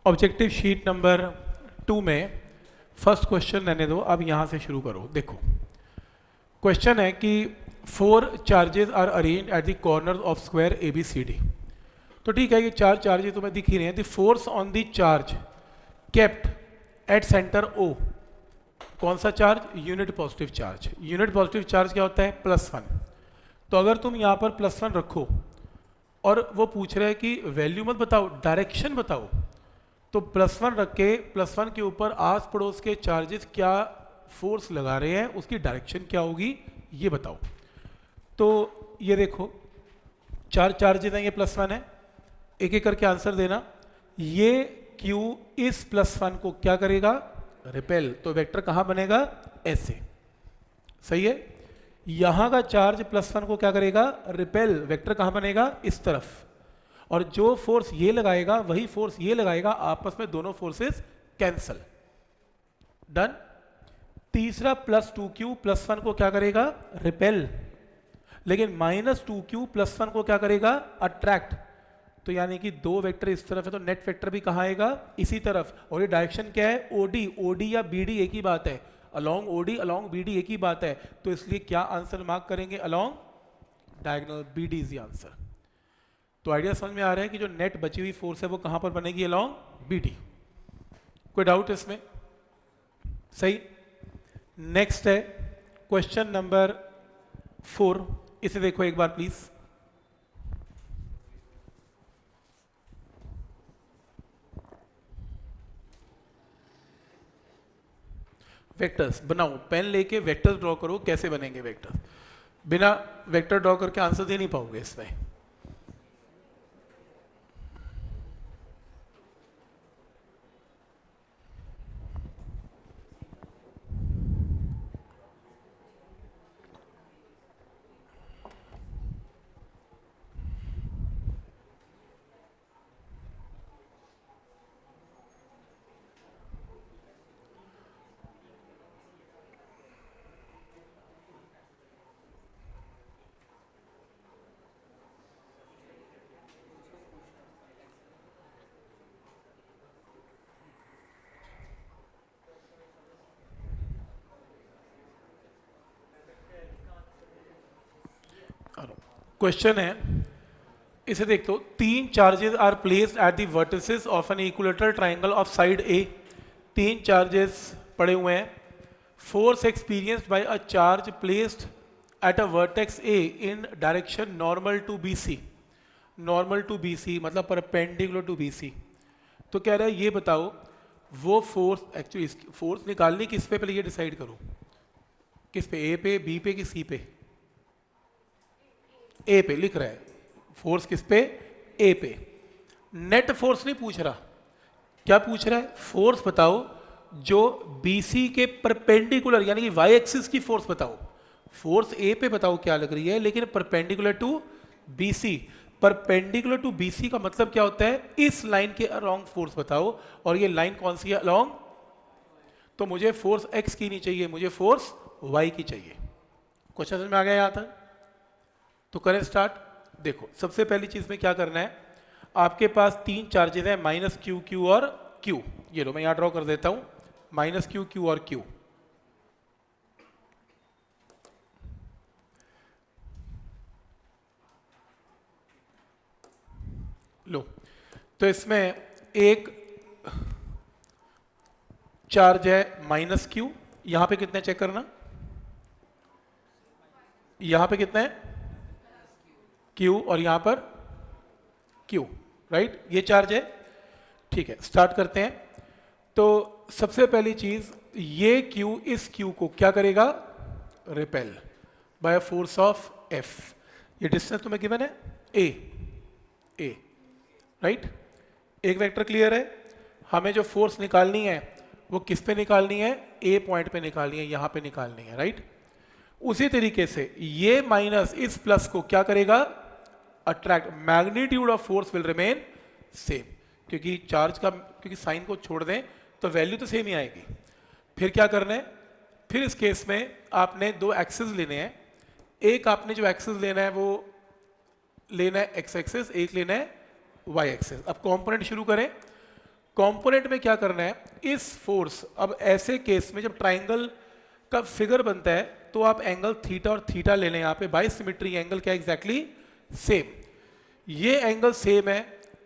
Objective sheet number 2 में first question रहने दो, अब यहाँ से शुरू करो। देखो क्वेश्चन है कि 4 charges are arrange at the corner of square A B C D. तो ठीक है, ये 4 चार्जेस तुम्हें दिख ही रहे हैं। The force on the charge kept at centre O, कौन सा charge? Unit positive charge. Unit positive charge क्या होता है? +1। तो अगर तुम यहाँ पर +1 रखो और वो पूछ रहे हैं कि वैल्यू मत बताओ, डायरेक्शन बताओ, तो +1 रख के +1 के ऊपर आस पड़ोस के चार्जेस क्या फोर्स लगा रहे हैं, उसकी डायरेक्शन क्या होगी ये बताओ। तो ये देखो 4 चार्जेस हैं, ये +1 है, एक एक करके आंसर देना। ये Q इस +1 को क्या करेगा? रिपेल। तो वेक्टर कहाँ बनेगा? ऐसे। सही है। यहां का चार्ज +1 को क्या करेगा? रिपेल। वेक्टर कहाँ बनेगा? इस तरफ। और जो फोर्स ये लगाएगा वही फोर्स ये लगाएगा, आपस में दोनों फोर्सेस कैंसल। डन। तीसरा +2Q +1 को क्या करेगा? रिपेल। लेकिन -2Q +1 को क्या करेगा? अट्रैक्ट। तो यानी कि 2 वेक्टर इस तरफ है तो नेट वेक्टर भी कहाँ आएगा? इसी तरफ। और ये डायरेक्शन क्या है? OD। OD या BD एक ही बात है। अलोंग OD अलोंग BD एक ही बात है। तो इसलिए क्या आंसर मार्क करेंगे? Along diagonal. BD is the answer. तो आइडिया समझ में आ रहा है कि जो नेट बची हुई फोर्स है वो कहां पर बनेगी? Along BD। कोई डाउट इसमें? सही। नेक्स्ट है क्वेश्चन नंबर 4। इसे देखो एक बार प्लीज। वेक्टर्स बनाओ, पेन लेके वेक्टर्स ड्रॉ करो। कैसे बनेंगे वेक्टर्स? बिना वेक्टर ड्रॉ करके आंसर दे नहीं पाओगे इसमें। क्वेश्चन है, इसे देख दो। 3 charges are placed at the vertices of an equilateral triangle of side a. 3 charges पड़े हुए हैं। Force experienced by a charge placed at a vertex A in direction normal to BC। Normal to BC मतलब perpendicular to BC। तो कह रहा है ये बताओ वो फोर्स, एक्चुअली फोर्स निकालनी किस पे, पहले ये डिसाइड करो। किस पे? A पे, B पे कि C पे? A पे लिख रहा है। फोर्स किस पे? A पे। नेट फोर्स नहीं पूछ रहा, क्या पूछ रहा है? फोर्स बताओ जो BC के परपेंडिकुलर यानी कि Y एक्सिस की फोर्स बताओ। फोर्स A पे बताओ क्या लग रही है, लेकिन perpendicular to BC। Perpendicular to BC का मतलब क्या होता है? इस लाइन के अलोंग फोर्स बताओ। और ये लाइन कौन सी है? अलोंग। तो मुझे फोर्स X की नहीं चाहिए, मुझे फोर्स Y की चाहिए। क्वेश्चन समझ में आ गया यहाँ तक? तो करें स्टार्ट। देखो सबसे पहली चीज में क्या करना है, आपके पास 3 चार्जेस हैं, -Q, Q और Q। ये लो मैं यहां ड्रॉ कर देता हूं, -Q, Q और Q। लो, तो इसमें एक चार्ज है -Q। यहां पे कितने चेक करना? यहां पे कितने है? Q और यहां पर Q। राइट, ये चार्ज है। ठीक है, स्टार्ट करते हैं। तो सबसे पहली चीज, ये Q इस Q को क्या करेगा? Repel by force of F। ये डिस्टेंस तुम्हें गिवन है A। राइट, एक वेक्टर क्लियर है। हमें जो फोर्स निकालनी है वो किस पे निकालनी है? A पॉइंट पे निकालनी है, यहां पे निकालनी है। राइट, उसी तरीके से ये माइनस इस प्लस को क्या करेगा? Attract. Magnitude of force will remain same, क्योंकि चार्ज का, क्योंकि साइन को छोड़ दें तो वैल्यू तो सेम ही आएगी। फिर क्या करना है? फिर इस केस में आपने 2 एक्सिस लेने हैं। एक आपने जो एक्सिस लेना है वो लेना है X एक्सिस, एक लेना है Y एक्सिस। अब कंपोनेंट शुरू करें कंपोनेंट में क्या करना है, इस फोर्स, अब ऐसे केस में जब ट्राइंगल का फिगर बनता है तो आप एंगल थीटा और थीटा ले लें, यहाँ पे बाई सिमेट्री एंगल क्या एग्जैक्टली सेम, ये एंगल सेम है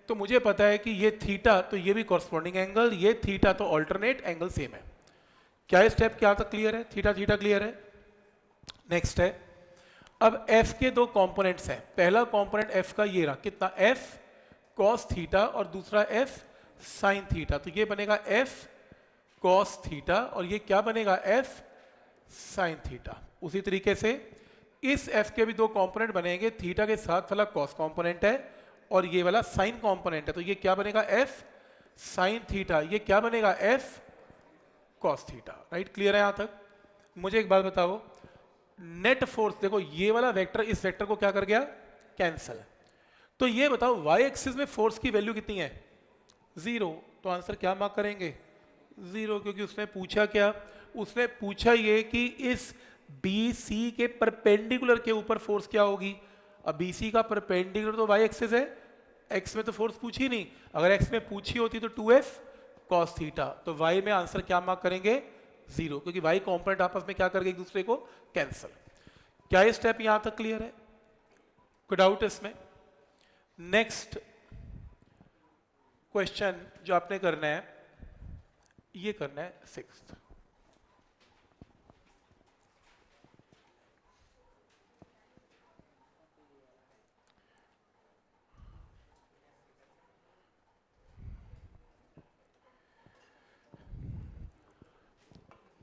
तो मुझे पता है कि ये थीटा तो ये भी कॉरस्पॉन्डिंग एंगल, ये थीटा तो ऑल्टरनेट एंगल सेम है। क्या ये स्टेप क्या तक क्लियर है, थीटा थीटा क्लियर है। नेक्स्ट है, अब f के दो कंपोनेंट्स हैं, पहला कंपोनेंट f का ये रहा कितना, f cos थीटा और दूसरा f sin थीटा, तो ये बनेगा f cos थीटा और ये क्या बनेगा f sin थीटा। उसी तरीके से इस f के भी दो कंपोनेंट बनेंगे, थीटा के साथ वाला cos कंपोनेंट है और ये वाला sin कंपोनेंट है, तो ये क्या बनेगा f sin थीटा, ये क्या बनेगा f cos theta. Right, clear है यहां तक। मुझे एक बात बताओ, नेट फोर्स देखो ये वाला वेक्टर इस वेक्टर को क्या कर गया, कैंसल, तो ये बताओ y एक्सिस में फोर्स की वैल्यू कितनी है, 0, तो आंसर क्या मार्क करेंगे, 0, क्योंकि उसने पूछा क्या, उसने पूछा ये कि इस BC के परपेंडिकुलर के ऊपर फोर्स क्या होगी। अब BC का परपेंडिकुलर तो y एक्सिस है, x में तो फोर्स पूछी नहीं, अगर x में पूछी होती तो 2f cos थीटा, तो y में आंसर क्या मार्क करेंगे, 0, क्योंकि y कंपोनेंट आपस में क्या करके एक दूसरे को कैंसल। क्या ये स्टेप यहां तक क्लियर है, कोई डाउट इसमें। नेक्स्ट क्वेश्चन जो आपने करना है, ये करना है 6th।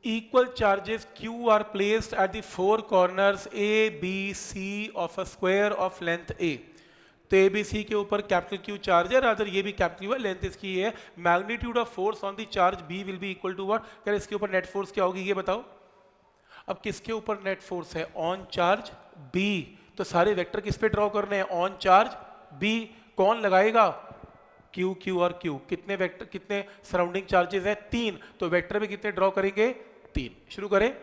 Equal charges Q are placed at the four corners A, B, C of a square of length A. तो ए बी सी के ऊपर कैपिटल क्यू चार्ज है, अदर ये भी कैपिटल क्यू है, लेंथ इसकी ये है। Magnitude of force on the charge B will be equal to what, क्या इसके ऊपर नेट फोर्स क्या होगी ये बताओ। अब किसके ऊपर नेट फोर्स है, ऑन चार्ज बी, तो सारे वेक्टर किस पे ड्रॉ करने हैं, ऑन चार्ज बी। कौन लगाएगा, क्यू, क्यू और क्यू, कितने वेक्टर, कितने सराउंडिंग चार्जेस हैं, 3, तो वेक्टर में कितने ड्रॉ करेंगे, 3। शुरू करें,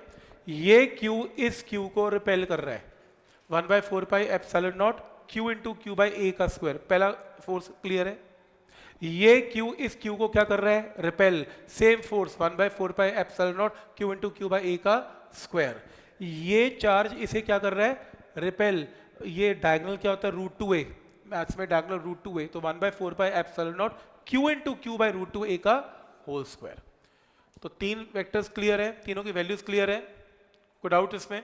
ये क्यू इस क्यू को रिपेल कर रहा है, 1/4 pi epsilon not Q into Q by A का स्क्वायर, पहला फोर्स क्लियर है। ये Q इस Q को क्या कर रहा है, repel, same force 1/4 pi epsilon not Q into Q by A का स्क्वायर। ये चार्ज इसे क्या कर रहा है, रिपेल, ये डायगोनल क्या होता है, √2a, मैथ्स में डायगोनल √2a, तो 1/4 pi epsilon not Q into Q by √2a का होल स्क्वायर। तो 3 वेक्टर्स क्लियर है, तीनों की वैल्यूज क्लियर है, कोई डाउट इसमें।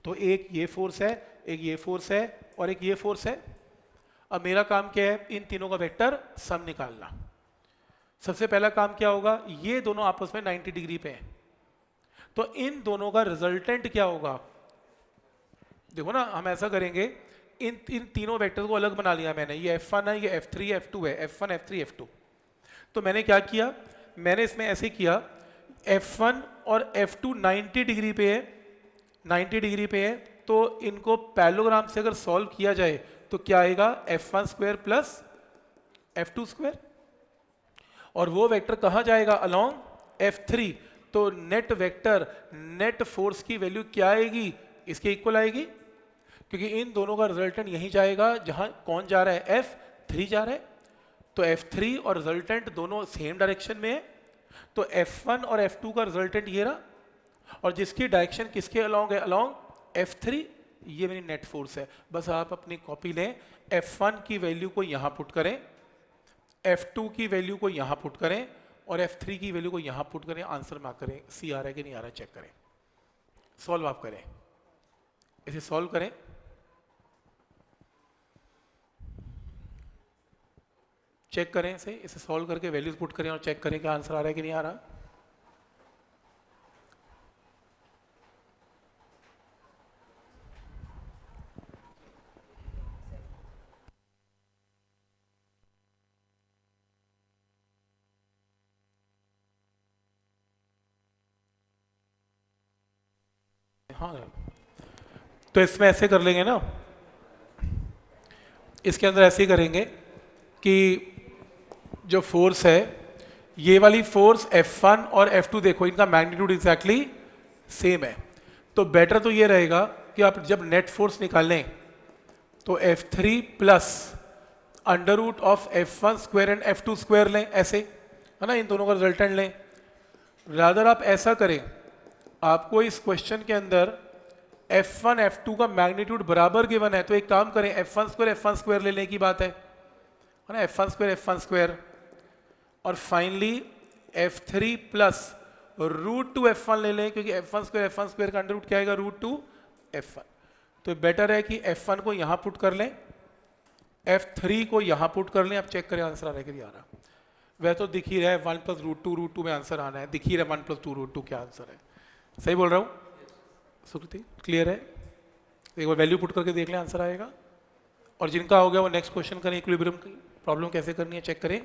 तो एक ये फोर्स है, एक ये फोर्स है और एक ये फोर्स है। अब मेरा काम क्या है, इन तीनों का वेक्टर सम निकालना। सबसे पहला काम क्या होगा, ये दोनों आपस में 90 डिग्री पे हैं, तो इन दोनों का रिजल्टेंट क्या होगा। देखो ना, हम ऐसा करेंगे, इन तीनों वेक्टर को अलग बना लिया मैंने, ये F1 है, ये F3 F2 है, F1 F3 F2। तो मैंने क्या किया, मैंने इसमें ऐसे किया, F1 और F2 90 डिग्री पे है, 90 डिग्री पे है, तो इनको पैरेललोग्राम से अगर सॉल्व किया जाए तो क्या आएगा, F1 square plus F2 square, और वो वेक्टर कहाँ जाएगा, अलोंग F3, तो नेट वेक्टर, नेट फोर्स की वैल्यू क्या आएगी, इसके इक्वल आएगी, क्योंकि इन दोनों का रिजल्टेंट यहीं जाएगा जहां कौन जा रहा है, F3 जा रहा है, तो F3 और रिजल्टेंट दोनों सेम डायरेक्शन में है, तो F1 और F2 का रिजल्टेंट ये रहा, और जिसकी डायरेक्शन किसके अलोंग है, अलोंग F3, ये मेरी नेट फोर्स है। बस आप अपनी कॉपी लें, F1 की वैल्यू को यहां पुट करें, F2 की वैल्यू को यहां पुट करें और F3 की वैल्यू को यहां पुट करें, आंसर मार्क करें, सी आ रहा है कि नहीं आ रहा है चेक करें, सॉल्व आप करें, इसे सॉल्व करें। चेक करें इसे सॉल्व करके वैल्यूज पुट करें और चेक करें कि आंसर आ रहा है कि नहीं आ रहा। हाँ, तो इसमें ऐसे कर लेंगे ना, इसके अंदर ऐसे ही करेंगे कि जो फोर्स है, ये वाली फोर्स F1 और F2 देखो, इनका मैग्नीट्यूड एग्जैक्टली सेम है, तो बेटर तो ये रहेगा कि आप जब नेट फोर्स निकालें तो F3 plus under root of f1 square and f2 square लें, ऐसे है ना, इन दोनों का रिजल्टेंट लें। रादर आप ऐसा करें, आपको इस क्वेश्चन के अंदर f1 f2 का मैग्नीट्यूड बराबर गिवन है, तो एक काम करें, f1 स्क्वायर लेने की बात है ना, f1 स्क्वायर, और finally f3 plus root two f1 ले लें, क्योंकि f1 स्क्वायर का अंडर रूट क्या आएगा, रूट टू f1। तो बेटर है कि f1 को यहां पुट कर लें, f3 को यहां पुट कर लें। आप चेक करें आंसर आ रहा है कि नहीं आ रहा। वह तो दिख ही रहा है 1 प्लस रूट टू में आंसर आना है, दिख ही रहा है 1 प्लस रूट टू क्या आंसर है। सही बोल रहा हूँ सुकृति, क्लियर है? एक बार वैल्यू पुट करके देख लें, आंसर आएगा। और जिनका हो गया वो नेक्स्ट क्वेश्चन करें, इक्विलिब्रियम की प्रॉब्लम कैसे करनी है चेक करें।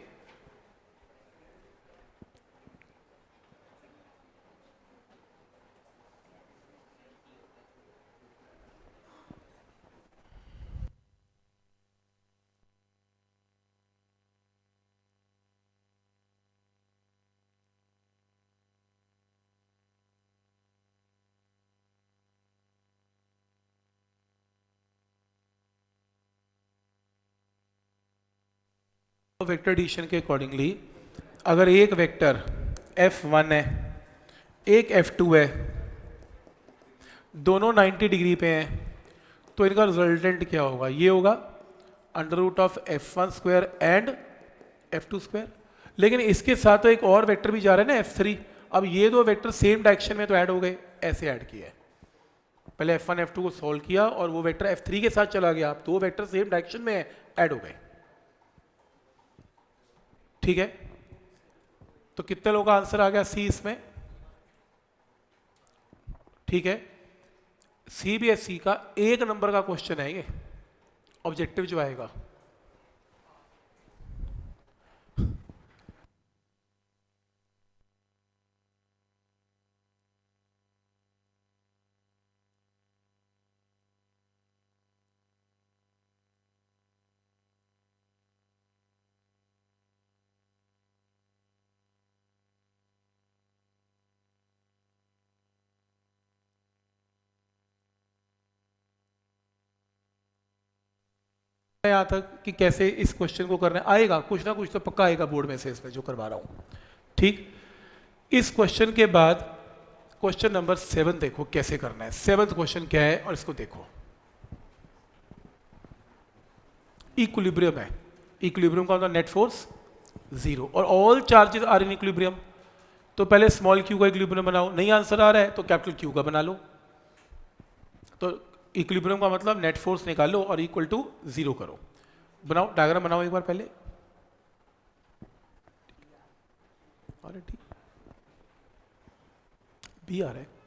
वेक्टर एडिशन के अकॉर्डिंगली अगर एक वेक्टर f1 है, एक f2 है, दोनों 90 डिग्री पे हैं, तो इनका रिजल्टेंट क्या होगा, ये होगा under root of f1 square and f2 square. लेकिन इसके साथ तो एक और वेक्टर भी जा रहा है ना f3। अब ये दो वेक्टर सेम डायरेक्शन में तो ऐड हो गए, ऐसे ऐड किया है, पहले f1 f2 को सॉल्व किया और वो वेक्टर f3 के साथ चला गया, अब दो वेक्टर सेम डायरेक्शन में ऐड हो गए। ठीक है, तो कितने लोगों का आंसर आ गया सी इसमें? ठीक है, सीबीएसई का 1 नंबर का क्वेश्चन है ये, ऑब्जेक्टिव जो आएगा। यहां तक कि कैसे इस क्वेश्चन को करना है, आएगा कुछ ना कुछ तो पक्का आएगा बोर्ड में से इसमें जो करवा रहा हूं। ठीक, इस क्वेश्चन के बाद क्वेश्चन नंबर 7 देखो कैसे करना है। 7th क्वेश्चन क्या है और इसको देखो, इक्विलिब्रियम है। इक्विलिब्रियम का मतलब नेट फोर्स 0 और all charges are in equilibrium. तो पहले स्मॉल क्यू का इक्विलिब्रियम बनाओ, नहीं आंसर आ रहा है तो कैपिटल क्यू का बना लो। तो इक्विलिब्रियम का मतलब नेट फोर्स निकालो और इक्वल टू 0 करो। बनाओ, डायग्राम बनाओ एक बार पहले। अरे ठीक, बी आ रहा है।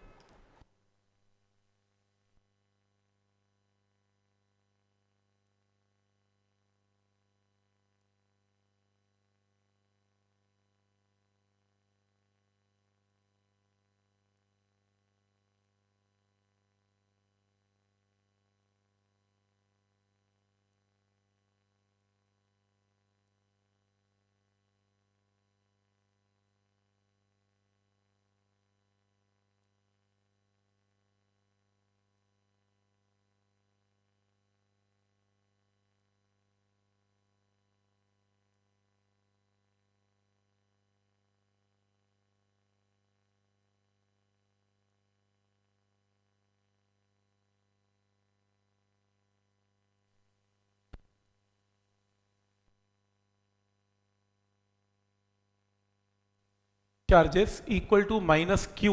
Charges equal to minus q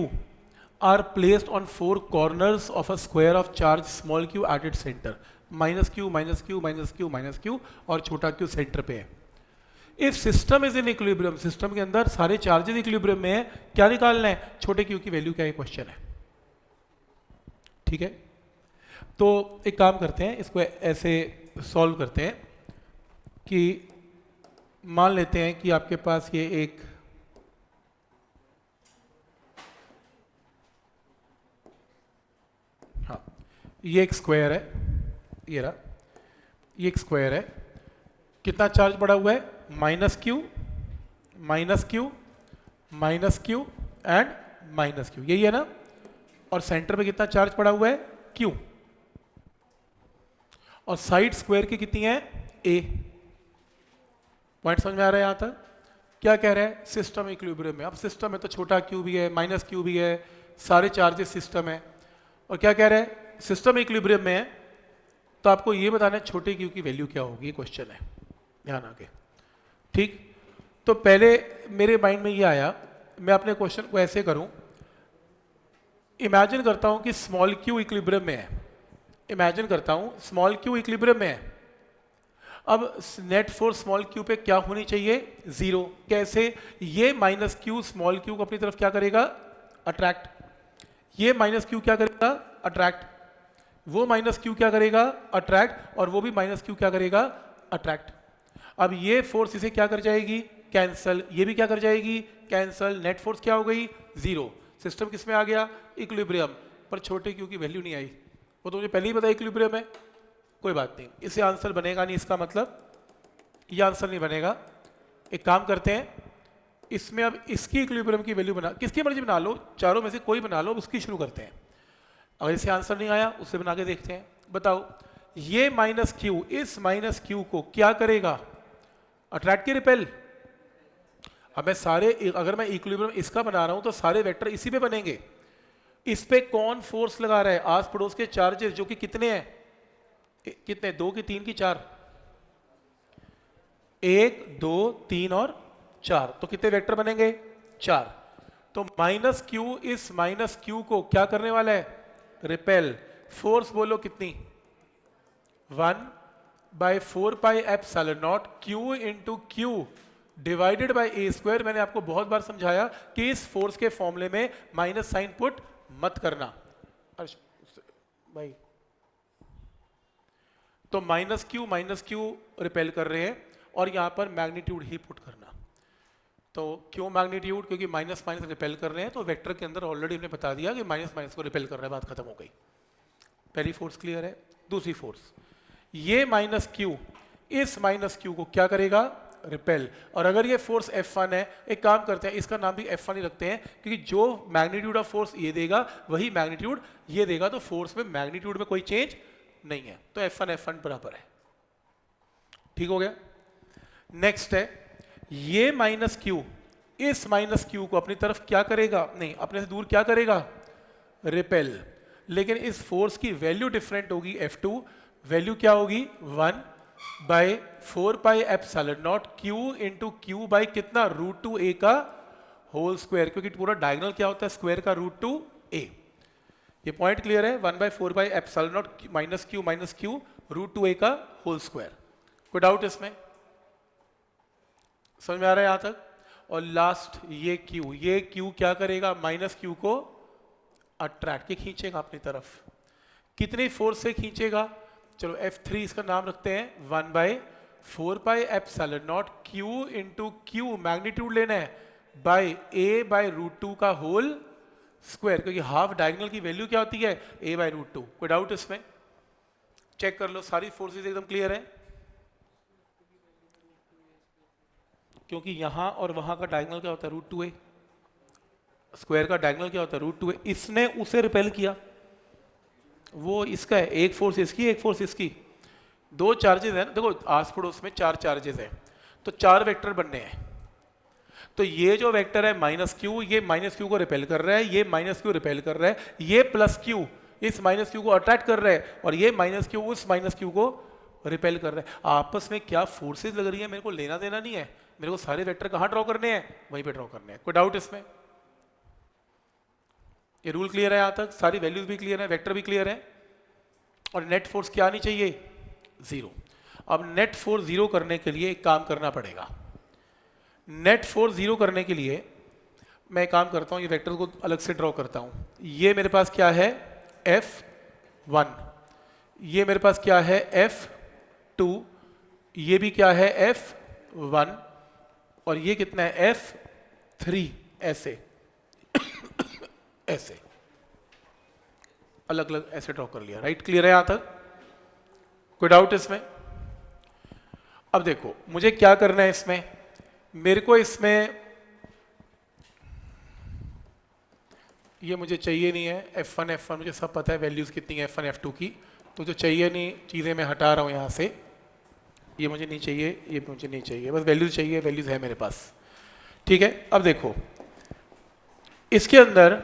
are placed on 4 corners of a square of charge small q at its center. Minus Q minus Q minus Q minus Q और छोटा क्यू सेंटर पे है। If system is in equilibrium, system के अंदर सारे charges equilibrium में है, क्या निकालना है, छोटे क्यू की वैल्यू क्या है, क्वेश्चन है। ठीक है, तो एक काम करते हैं, इसको ऐसे सॉल्व करते हैं कि मान लेते हैं कि आपके पास ये एक ये एक स्क्वायर है, ये रहा, ये एक स्क्वायर है। कितना चार्ज पड़ा हुआ है, minus Q minus Q minus Q and minus Q, यही है ना। और सेंटर पे कितना चार्ज पड़ा हुआ है, क्यू। और साइड स्क्वायर की कितनी है, ए। पॉइंट समझ में आ रहा है यहाँ तक? क्या कह रहा है? सिस्टम इक्विलिब्रियम में। अब सिस्टम में तो छोटा क्यू भी है, माइनस क्यू भी है, सारे चार्जेस सिस्टम है। और क्या कह रहा है? सिस्टम इक्विलिब्रियम में है तो आपको ये बताना है छोटे क्यू की वैल्यू क्या होगी, क्वेश्चन है, ध्यान आके। ठीक, तो पहले मेरे माइंड में ये आया, मैं अपने क्वेश्चन को ऐसे करूं, इमेजिन करता हूं कि स्मॉल क्यू इक्विलिब्रियम में है, इमेजिन करता हूं स्मॉल क्यू इक्विलिब्रियम में है। अब नेट फोर्स स्मॉल क्यू पे क्या होनी चाहिए? जीरो। कैसे? ये माइनस क्यू स्मॉल क्यू को अपनी तरफ क्या करेगा? अट्रैक्ट। ये माइनस क्यू क्या करेगा? अट्रैक्ट। वो माइनस क्यू क्या करेगा? अट्रैक्ट। और वो भी माइनस क्यू क्या करेगा? अट्रैक्ट। अब ये फोर्स इसे क्या कर जाएगी? कैंसल। ये भी क्या कर जाएगी? कैंसल। नेट फोर्स क्या हो गई? जीरो। सिस्टम किस में आ गया? इक्विलिब्रियम। पर छोटे क्यू की वैल्यू नहीं आई, वो तो मुझे पहले ही पता इक्विलिब्रियम है। कोई बात नहीं, इसे आंसर बनेगा नहीं, इसका मतलब ये आंसर नहीं बनेगा। एक काम करते हैं, इसमें अब इसकी इक्विलिब्रियम की वैल्यू बना, किसकी मर्जी बना लो, चारों में से कोई बना लो, उसकी शुरू करते हैं। अगर इसे आंसर नहीं आया उससे बना के देखते हैं। बताओ, ये माइनस क्यू इस माइनस क्यू को क्या करेगा? अट्रैक्ट की रिपेल। अब मैं सारे, अगर मैं इक्विलिब्रियम इसका बना रहा हूं तो सारे वेक्टर इसी पे बनेंगे। इस पे कौन फोर्स लगा रहा है? आस पड़ोस के चार्जेस, जो कि कितने हैं? कितने? 2 की 3 की 4? 1 2 3 और 4, तो कितने वेक्टर बनेंगे? 4। तो माइनस क्यू इस माइनस क्यू को क्या करने वाला है? रिपेल। फोर्स बोलो कितनी? 1/4πε0 Q into Q divided by A square. मैंने आपको बहुत बार समझाया कि इस फोर्स के फॉर्मूले में माइनस साइन पुट मत करना भाई। तो माइनस क्यू रिपेल कर रहे हैं और यहां पर मैग्नीट्यूड ही पुट करना। तो क्यों मैग्नीट्यूड? क्योंकि माइनस माइनस रिपेल कर रहे हैं, तो वेक्टर के अंदर ऑलरेडी हमने बता दिया कि माइनस माइनस को रिपेल कर रहा है, बात खत्म हो गई। पहली फोर्स क्लियर है। दूसरी फोर्स, ये माइनस क्यू इस माइनस क्यू को क्या करेगा? रिपेल। और अगर ये फोर्स F1 है, एक काम करते हैं, इसका नाम भी F1 ही रखते हैं, क्योंकि जो मैग्नीट्यूड ऑफ फोर्स ये देगा वही मैग्नीट्यूड ये देगा, तो फोर्स में मैग्नीट्यूड में कोई चेंज नहीं है, तो F1 बराबर है। ठीक हो गया? नेक्स्ट है, ये माइनस क्यू इस माइनस क्यू को अपनी तरफ क्या करेगा? नहीं, अपने से दूर क्या करेगा? रिपेल। लेकिन इस फोर्स की वैल्यू डिफरेंट होगी, F2। वैल्यू क्या होगी? 1/4πε0 क्यू इंटू क्यू बाई कितना? √2a का होल स्क्वायर, क्योंकि पूरा डायगोनल क्या होता है? स्क्वायर का √2a। ये पॉइंट क्लियर है? 1/4πε0 माइनस क्यू √2a का होल स्क्वायर। कोई डाउट इसमें? समझ में आ रहा है यहां तक? और लास्ट ये क्यू क्या करेगा? माइनस क्यू को अट्रैक्ट के खींचेगा अपनी तरफ। कितनी फोर्स से खींचेगा? चलो F3 इसका नाम रखते हैं। 1/4πε0 क्यू इंटू क्यू मैग्नीट्यूड लेना है बाय a/√2 का होल स्क्वायर, क्योंकि हाफ डायगोनल की वैल्यू क्या होती है? a/√2। कोई डाउट इसमें? चेक कर लो, सारी फोर्सेस एकदम क्लियर है, क्योंकि यहां और वहां का डायगोनल क्या होता है? √2a। स्क्वायर का डायगोनल क्या होता है? √2a। इसने उसे रिपेल किया, वो इसका है, एक फोर्स इसकी एक फोर्स इसकी, दो चार्जेस है ना। देखो आस पड़ोस में 4 चार्जेस है, तो 4 वेक्टर बनने हैं। तो ये जो वेक्टर है माइनस क्यू, ये माइनस क्यू को रिपेल कर रहा है, ये माइनस क्यू रिपेल कर रहा है, ये प्लस क्यू इस माइनस क्यू को अट्रैक्ट कर रहा है, और ये माइनस क्यू उस माइनस क्यू को रिपेल कर रहा है। आपस में क्या फोर्सेज लग रही है मेरे को लेना देना नहीं है, मेरे को सारे वेक्टर कहां ड्रॉ करने हैं? वहीं पे ड्रॉ करने हैं। कोई डाउट इसमें? ये रूल क्लियर है यहां तक? सारी वैल्यूज भी क्लियर है, वेक्टर भी क्लियर है, और नेट फोर्स क्या आनी चाहिए? 0। अब नेट फोर्स 0 करने के लिए एक काम करना पड़ेगा। नेट फोर्स 0 करने के लिए मैं काम करता हूं, ये वेक्टर को अलग से ड्रॉ करता हूं। ये मेरे पास क्या है? F1। ये मेरे पास क्या है? F2। ये भी क्या है? F1। और ये कितना है? F3। ऐसे ऐसे अलग अलग ऐसे ड्रॉ कर लिया। राइट, क्लियर है यहां तक? कोई डाउट इसमें? अब देखो मुझे क्या करना है इसमें। मेरे को इसमें ये मुझे चाहिए नहीं है, F1 मुझे सब पता है वैल्यूज कितनी है F1 F2 की, तो जो चाहिए नहीं चीजें मैं हटा रहा हूं यहां से। ये मुझे नहीं चाहिए, ये मुझे नहीं चाहिए, बस वैल्यूज चाहिए, वैल्यूज है मेरे पास। ठीक है, अब देखो इसके अंदर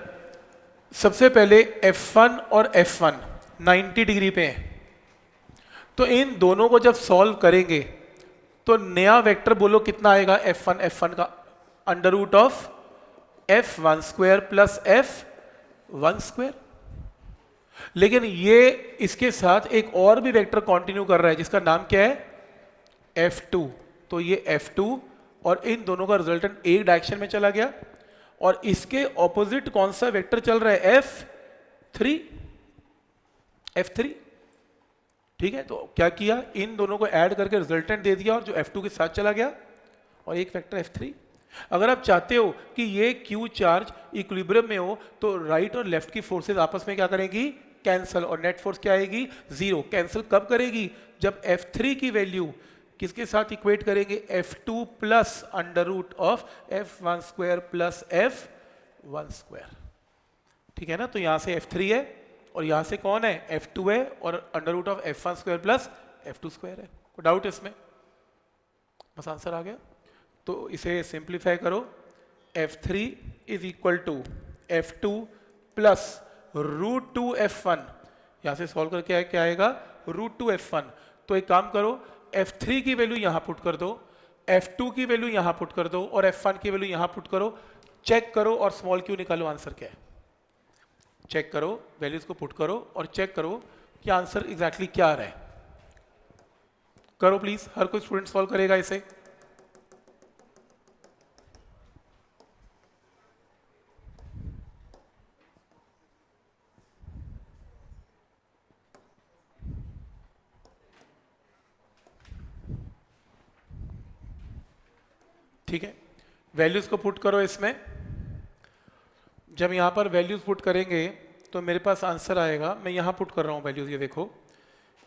सबसे पहले F1 और F1 90 डिग्री पे हैं, तो इन दोनों को जब सॉल्व करेंगे तो नया वेक्टर बोलो कितना आएगा F1 का, under root of F1 square plus F1 square. लेकिन ये इसके साथ एक और भी वेक्टर कंटिन्यू कर रहा है जिसका नाम क्या है F2, तो ये F2 और इन दोनों का रिजल्टेंट एक डायरेक्शन में चला गया, और इसके ऑपोजिट कौन सा वेक्टर चल रहा है F3। ठीक है, तो क्या किया, इन दोनों को ऐड करके रिजल्टेंट दे दिया और जो F2 के साथ चला गया और एक वेक्टर F3। अगर आप चाहते हो कि ये Q चार्ज इक्विलिब्रियम में हो तो राइट और लेफ्ट की फोर्सेस आपस में क्या करेंगी, कैंसल, और नेट फोर्स क्या आएगी, जीरो। कैंसिल कब करेगी, जब F3 की वैल्यू किसके साथ इक्वेट करेंगे, F2 plus under root of F1 square plus F1 square. ठीक है ना, तो यहां से F3 है और यहां से कौन है, F2 है, और under root of F1 square plus F2 square है। कोई डाउट इसमें, बस आंसर आ गया। तो इसे सिंप्लीफाई करो, F3 is equal to F2 plus root two F1, यहां से सॉल्व करके क्या आएगा, रूट टू F1। तो एक काम करो, F3 की वैल्यू यहां पुट कर दो, F2 की वैल्यू यहां पुट कर दो और F1 की वैल्यू यहां पुट करो, चेक करो और स्मॉल क्यू निकालो, आंसर क्या है। चेक करो, वैल्यूज को पुट करो और चेक करो कि आंसर एग्जैक्टली क्या आ रहा है। करो प्लीज, हर कोई स्टूडेंट सॉल्व करेगा इसे। ठीक है, वैल्यूज को पुट करो इसमें। जब यहां पर वैल्यूज पुट करेंगे तो मेरे पास आंसर आएगा, मैं यहां पुट कर रहा हूं वैल्यूज, ये देखो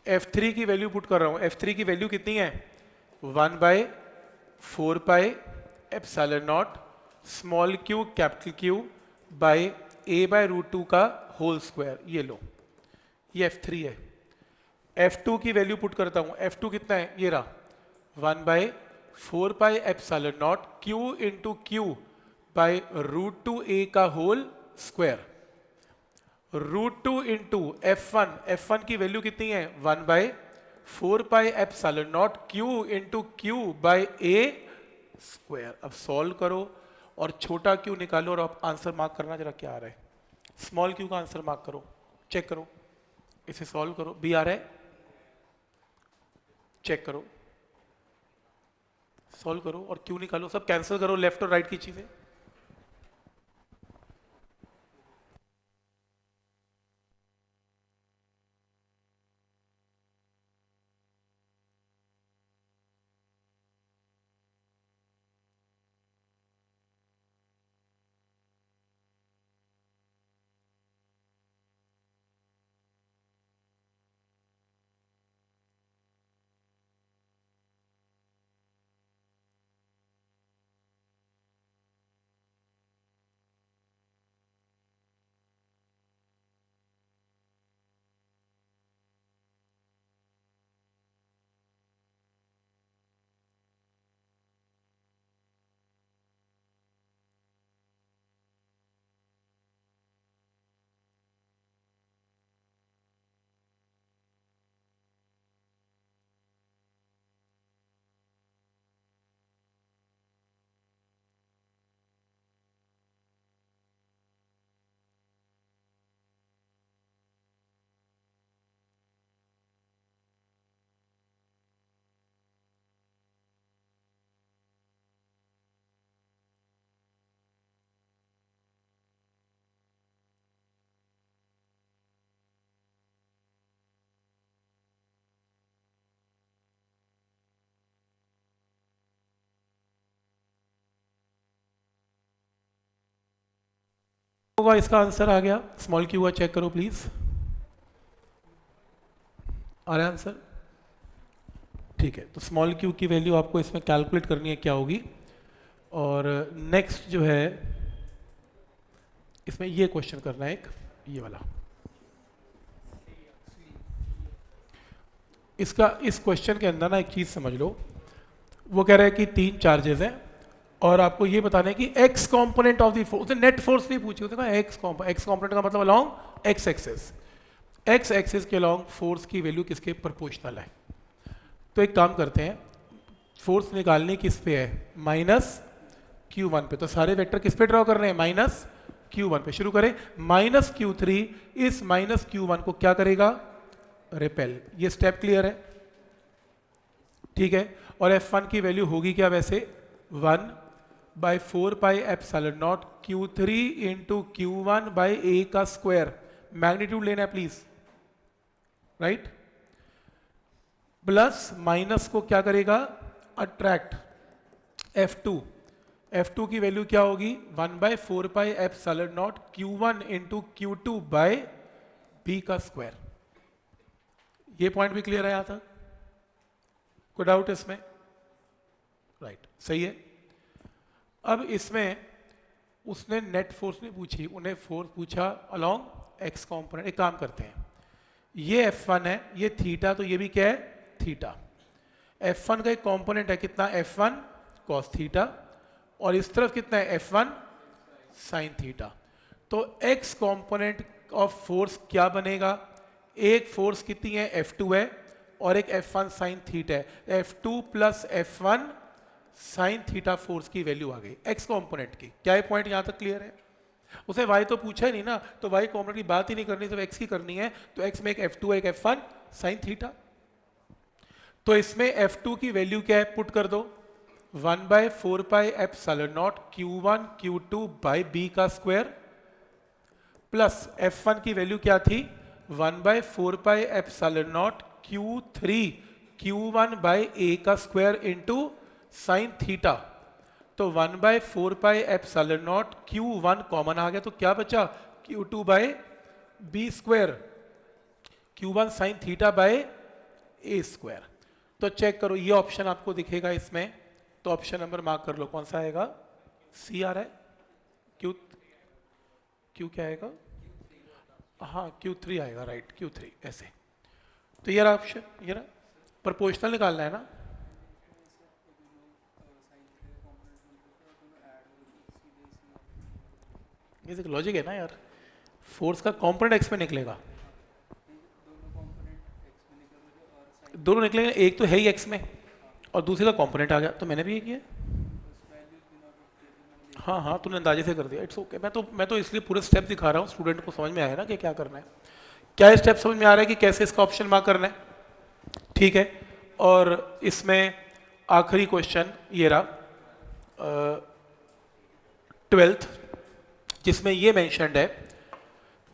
F3 की वैल्यू पुट कर रहा हूं। F3 की वैल्यू कितनी है, 1/4 pi epsilon naught small Q capital Q by a/√2 का होल स्क्वायर। ये लो, ये F3 है। F2 की वैल्यू पुट करता हूं, F2 कितना है, ये रहा 1/4 pi epsilon not Q into Q by √2a का होल स्क्वायर। √2 इंटू F1 की वैल्यू कितनी है, 1/4 pi epsilon not Q into Q by a square. अब सॉल्व करो और छोटा क्यू निकालो और आप आंसर मार्क करना जरा क्या आ रहा है, स्मॉल क्यू का आंसर मार्क करो, चेक करो, इसे सॉल्व करो, बी आ रहा है, चेक करो, सॉल्व करो और क्यू निकालो, सब कैंसिल करो लेफ्ट और राइट की चीजें। होगा, इसका आंसर आ गया, स्मॉल क्यू का चेक करो प्लीज, आ रहा है आंसर। ठीक है, तो स्मॉल क्यू की वैल्यू आपको इसमें कैलकुलेट करनी है क्या होगी। और नेक्स्ट जो है इसमें ये क्वेश्चन करना है, एक ये वाला, इसका इस क्वेश्चन के अंदर ना एक चीज़ समझ लो, वो कह रहा है कि 3 चार्जेस हैं और आपको ये बताना है कि x component of the force, net force नहीं पूछी, उसने कहा एक्स कॉम्पोनेंट का मतलब along x axis, x axis के अलॉन्ग फोर्स की वैल्यू किसके प्रोपोर्शनल है। तो एक काम करते हैं, फोर्स निकालने किस पे है, -q1 पे, तो सारे वेक्टर किस पे ड्रॉ कर रहे हैं, -q1 पे। शुरू करें, -q3 इस -q1 को क्या करेगा, रिपेल। ये स्टेप क्लियर है, ठीक है। और F1 की वैल्यू होगी क्या वैसे, 1/4πε0 q3 इंटू q1/a का स्क्वायर, मैग्नीट्यूड लेना है प्लीज, राइट। प्लस माइनस को क्या करेगा, अट्रैक्ट, F2 की वैल्यू क्या होगी, 1/4πε0 q1 इंटू q2/b का स्क्वायर। ये पॉइंट भी क्लियर है यहां तक, कोई डाउट इसमें, राइट, सही है। अब इसमें उसने नेट फोर्स नहीं पूछी, उन्हें फोर्स पूछा अलोंग एक्स कॉम्पोनेंट। एक काम करते हैं, ये F1 है, ये थीटा, तो ये भी क्या है, थीटा। F1 का एक कॉम्पोनेंट है कितना, F1 कॉस थीटा, और इस तरफ कितना है, F1 साइन थीटा। तो एक्स कॉम्पोनेंट ऑफ फोर्स क्या बनेगा, एक फोर्स कितनी है, F2 है, और एक F1 साइन थीटा है, F2 plus F1 sine theta force की वैल्यू आ गई एक्स कॉम्पोनेंट की। क्या ये पॉइंट यहां तक क्लियर है। उसे y तो पूछा ही नहीं ना, तो y कॉम्पोनेंट की बात ही नहीं करनी, सिर्फ x की करनी है। तो x में एक F2 है, एक F1 साइन थीटा। तो इसमें F2 की वैल्यू क्या है, पुट कर दो, 1/4πε0 q1 q2/b का स्क्वायर, प्लस F1 की वैल्यू क्या थी, 1/4πε0 q3 q1/a का स्क्वायर इंटू साइन थीटा। तो 1/4πε0 q1 कॉमन आ गया, तो क्या बचा, q2/b स्क्वायर, q1 साइन थीटा/a स्क्वायर। तो चेक करो, ये ऑप्शन आपको दिखेगा इसमें, तो ऑप्शन नंबर मार्क कर लो, कौन सा आएगा, सी आ रहा है, क्यू क्या आएगा, हाँ Q3 आएगा, राइट, Q3 ऐसे। तो ये रहा ऑप्शन, ये रहा, प्रोपोर्शनल निकालना है ना। ये लॉजिक है ना यार, फोर्स का कंपोनेंट एक्स में निकलेगा, दोनों निकलेंगे, एक तो है ही एक्स में और दूसरे का कंपोनेंट आ गया, तो मैंने भी ये किया। हाँ हाँ, तूने अंदाजे से कर दिया, इट्स ओके। मैं तो इसलिए पूरे स्टेप दिखा रहा हूँ, स्टूडेंट को समझ में आया ना कि क्या करना है। क्या स्टेप समझ में आ रहा है कि कैसे इसका ऑप्शन मार्क करना है, ठीक है। और इसमें आखिरी क्वेश्चन ये रहा 12th, जिसमें ये मेंशन्ड है,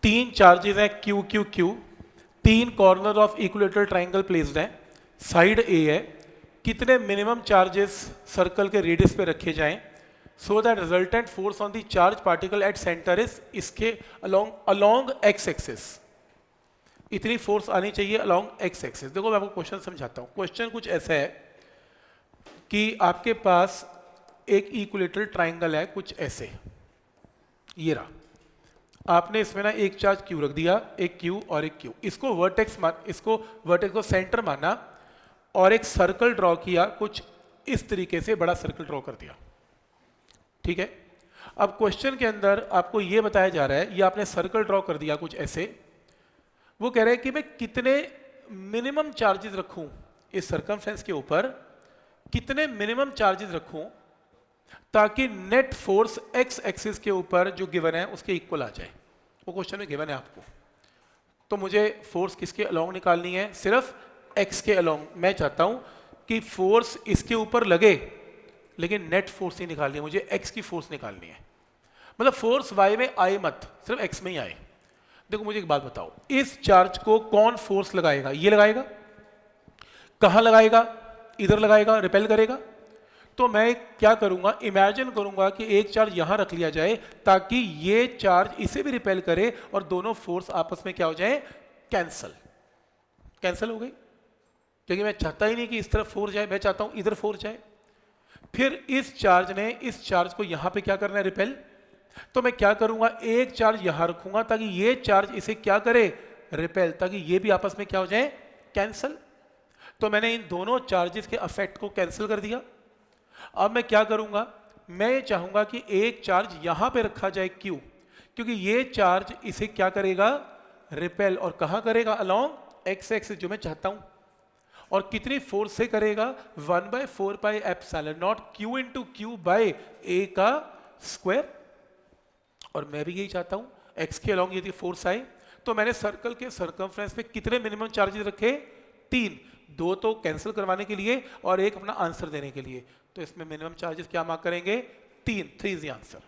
3 चार्जेस हैं Q Q Q, 3 corner of equilateral triangle placed हैं, साइड A है, कितने मिनिमम चार्जेस सर्कल के रेडियस पे रखे जाएं so that resultant force on the charge particle at centre is, इसके अलोंग एक्स एक्सिस, इतनी फोर्स आनी चाहिए अलोंग एक्स एक्सिस। देखो मैं आपको क्वेश्चन समझाता हूँ। क्वेश्चन कुछ ऐसा है कि आपके पास एक इक्विलेटरल ट्राइंगल है कुछ ऐसे, ये रहा, आपने इसमें ना एक चार्ज Q रख दिया, एक Q और एक Q, इसको वर्टेक्स को सेंटर माना और एक सर्कल ड्रॉ किया कुछ इस तरीके से, बड़ा सर्कल ड्रॉ कर दिया, ठीक है। अब क्वेश्चन के अंदर आपको यह बताया जा रहा है, ये आपने सर्कल ड्रॉ कर दिया कुछ ऐसे, वो कह रहे हैं कि मैं कितने मिनिमम चार्जेस रखूं इस सर्कमफ्रेंस के ऊपर, कितने मिनिमम चार्जेस रखूं ताकि नेट फोर्स एक्स एक्सिस के ऊपर जो गिवन है उसके इक्वल आ जाए। वो क्वेश्चन में गिवन है आपको, तो मुझे फोर्स किसके अलोंग निकालनी है, सिर्फ एक्स के अलोंग। मैं चाहता हूं कि फोर्स इसके ऊपर लगे लेकिन नेट फोर्स नहीं निकालनी है, मुझे एक्स की फोर्स निकालनी है। मतलब फोर्स वाई में आए मत, सिर्फ एक्स में ही आए। देखो मुझे एक बात बताओ, इस चार्ज को कौन फोर्स लगाएगा, ये लगाएगा, कहां लगाएगा, इधर लगाएगा, रिपेल करेगा। तो मैं क्या करूंगा, इमेजिन करूंगा कि एक चार्ज यहां रख लिया जाए ताकि ये चार्ज इसे भी रिपेल करे और दोनों फोर्स आपस में क्या हो जाए, कैंसल हो गई, क्योंकि मैं चाहता ही नहीं कि इस तरफ फोर्स जाए, मैं चाहता हूं इधर फोर्स जाए। फिर इस चार्ज ने इस चार्ज को यहां पे क्या करना है, रिपेल। तो मैं क्या करूंगा, एक चार्ज यहां रखूंगा ताकि ये चार्ज इसे क्या करे, रिपेल, ताकि ये भी आपस में क्या हो जाए, कैंसल। तो मैंने इन दोनों चार्जेस के अफेक्ट को कैंसिल कर दिया। अब मैं क्या करूंगा, मैं ये चाहूंगा कि एक चार्ज यहां पे रखा जाए, क्यों? क्योंकि ये चार्ज इसे क्या करेगा, रिपेल, और कहां करेगा, अलोंग एक्स एक्सिस जो मैं चाहता हूं। और कितनी फोर्स से करेगा, 1/4πε0 क्यू इंटू क्यू बाय ए का स्क्वायर। और मैं भी यही चाहता हूं, एक्स के अलोंग यदि फोर्स आए तो मैंने सर्कल के सर्कमफ्रेंस पे कितने मिनिमम चार्जेस रखे, 3, 2 तो कैंसिल करवाने के लिए और एक अपना आंसर देने के लिए। तो इसमें मिनिमम चार्जेस क्या मार्क करेंगे, 3 इज द आंसर।